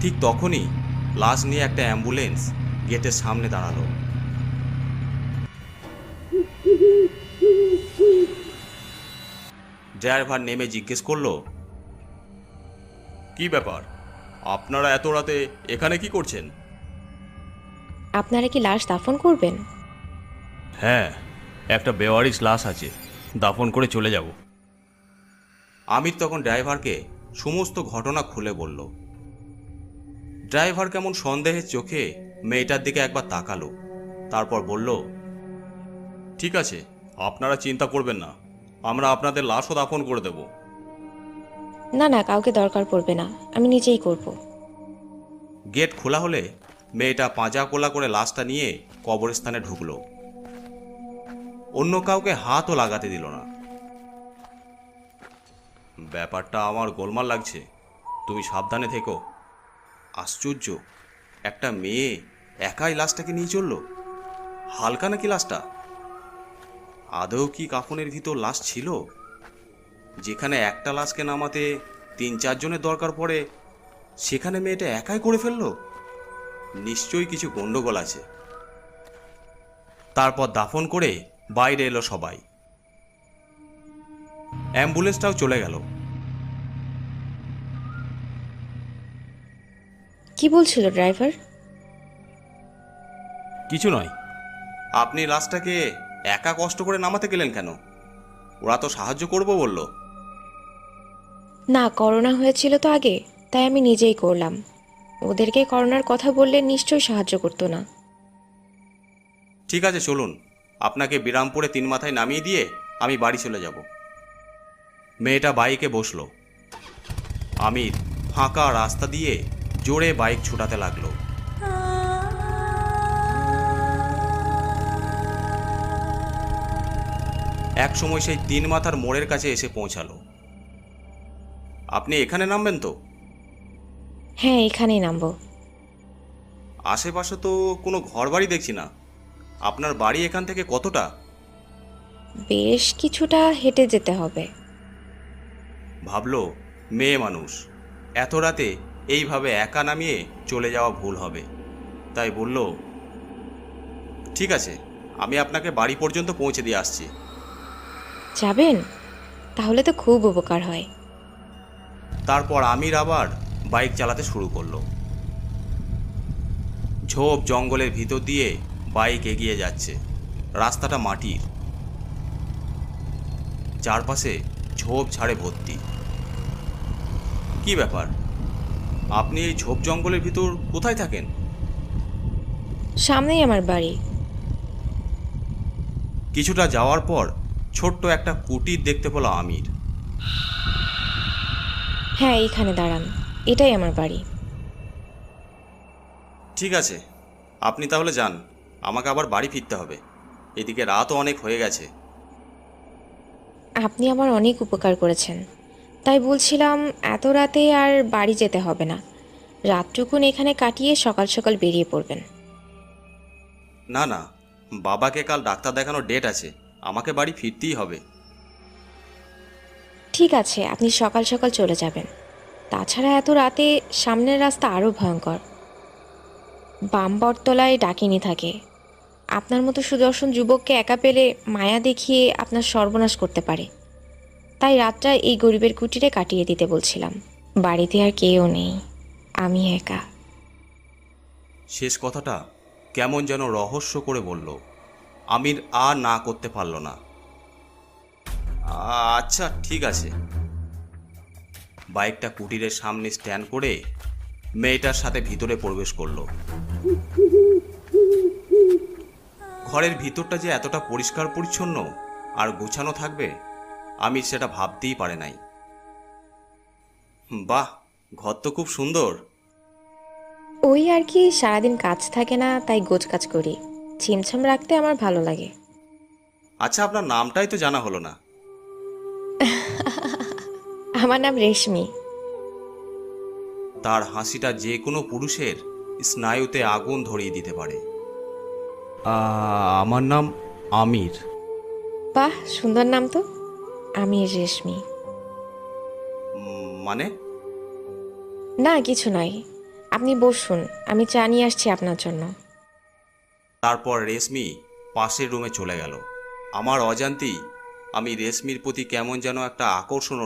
ঠিক তখনই লাশ নিয়ে একটা অ্যাম্বুলেন্স গেটের সামনে দাঁড়ালো। ড্রাইভার নেমে জিজ্ঞেস করলো, কি ব্যাপার, আপনারা এত রাতে এখানে কি করছেন? আপনারা কি লাশ দাফন করবেন? হ্যাঁ, একটা বেওয়ারিশ লাশ আছে, দাফন করে চলে যাব। আমির তখন ড্রাইভারকে সমস্ত ঘটনা খুলে বলল। ড্রাইভার কেমন সন্দেহের চোখে মেয়েটার দিকে একবার তাকালো, তারপর বলল, ঠিক আছে, আপনারা চিন্তা করবেন না, আমরা আপনাদের লাশও দাফন করে দেব। না না, কাউকে দরকার পড়বে না, আমি নিজেই করব। গেট খোলা হলে মেয়েটা পাঁজা কোলা করে লাশটা নিয়ে কবরস্থানে ঢুকলো। অন্য কাউকে হাতও লাগাতে দিল না। ব্যাপারটা আমার গোলমাল লাগছে, তুমি সাবধানে থেকো। আশ্চর্য, একটা মেয়ে একাই লাশটাকে নিয়ে চলল। হালকা নাকি লাশটা? আদৌ কি কাফনের ভিতর লাশ ছিল? যেখানে একটা লাশকে নামাতে 3-4 জনের দরকার পড়ে, সেখানে মেয়েটা একাই করে ফেললো। নিশ্চয়ই কিছু গন্ডগোল আছে। তারপর দাফন করে বাইরে এলো সবাই। অ্যাম্বুলেন্সটাও চলে গেল। কি বলছিল ড্রাইভার? কিছু নয়, আপনি লাশটাকে একা কষ্ট করে নামাতে গেলেন কেন? ওরা তো সাহায্য করবো বলল। না, করোনা হয়েছিল তো আগে, তাই আমি নিজেই করলাম। ওদেরকে করোনার কথা বললে নিশ্চয়ই সাহায্য করতো না। ঠিক আছে, চলুন, আপনাকে বিরামপুরে 3 মাথায় নামিয়ে দিয়ে আমি বাড়ি চলে যাব। মেয়েটা বাইকে বসলো। আমির ফাঁকা রাস্তা দিয়ে জোরে বাইক ছুটাতে লাগলো। এক সময় সেই 3 মাথার মোড়ের কাছে এসে পৌঁছালো। আপনি এখানে নামবেন তো? হ্যাঁ, এখানেই নামবো। আশেপাশে তো কোনো ঘরবাড়ি দেখছি না। আপনার বাড়ি এখান থেকে কতটা? বেশ কিছুটা হেঁটে যেতে হবে। ভাবলো মেয়ে মানুষ, এত রাতে এইভাবে একা নামিয়ে চলে যাওয়া ভুল হবে, তাই বলল, ঠিক আছে, আমি আপনাকে বাড়ি পর্যন্ত পৌঁছে দিয়ে আসছি। যাবেন? তাহলে তো খুব উপকার হয়। তারপর আমির আবার বাইক চালাতে শুরু করলো। ঝোপ জঙ্গলের ভিতর দিয়ে বাইক এগিয়ে যাচ্ছে। রাস্তাটা মাটির, চারপাশে ঝোপ ঝাড়ে ভর্তি। কি ব্যাপার, আপনি এই ঝোপ জঙ্গলের ভিতর কোথায় থাকেন? সামনেই আমার বাড়ি। কিছুটা যাওয়ার পর ছোট্ট একটা কুটির দেখতে পেল আমির। হ্যাঁ, এইখানে দাঁড়ান, এটাই আমার বাড়ি। ঠিক আছে, আপনি তাহলে যান, আমাকে আবার বাড়ি ফিরতে হবে, এদিকে রাতও অনেক হয়ে গেছে। আপনি আমার অনেক উপকার করেছেন, তাই বলছিলাম এত রাতে আর বাড়ি যেতে হবে না। রাতটুকুন এখানে কাটিয়ে সকাল সকাল বেরিয়ে পড়বেন। না না, বাবাকে কাল ডাক্তার দেখানোর ডেট আছে, আমাকে বাড়ি ফিরতেই হবে। ঠিক আছে, আপনি সকাল সকাল চলে যাবেন। তাছাড়া এত রাতে সামনের রাস্তা আরও ভয়ঙ্কর। বাম বটতলায় ডাকিনী থাকে। আপনার মতো সুদর্শন যুবককে একা পেলে মায়া দেখিয়ে আপনার সর্বনাশ করতে পারে। তাই রাতটা এই গরিবের কুটিরে কাটিয়ে দিতে বলছিলাম। বাড়িতে আর কেউ নেই, আমি একা। শেষ কথাটা কেমন যেন রহস্য করে বলল। আমির আর না করতে পারল না। আচ্ছা ঠিক আছে। বাইকটা কুটিরের সামনে স্ট্যান্ড করে মেয়েটার সাথে ভিতরে প্রবেশ করলো। ঘরের ভিতরটা যে এতটা পরিষ্কার পরিচ্ছন্ন আর গোছানো থাকবে আমি সেটা ভাবতেই পারে নাই। বাহ, ঘর তো খুব সুন্দর। ওই আর কি, সারাদিন কাজ থাকে না তাই গোছকাজ করি। ছিমছাম রাখতে আমার ভালো লাগে। আচ্ছা, আপনার নামটাই তো জানা হলো না। আমার নাম রেশমি। তার হাসিটা যে কোনো পুরুষের স্নায়ুতে আগুন ধরিয়ে দিতে পারে। আমার নাম আমির। বাহ, সুন্দর নাম তো। আমি রেশমি। মানে? না, কিছু নয়। আপনি বসুন, আমি চা নিয়ে আসছি আপনার জন্য। তারপর রেশমি পাশের রুমে চলে গেল। আমার অজান্তেই আমি রেশমির প্রতি কেমন যেন একটা আকর্ষণ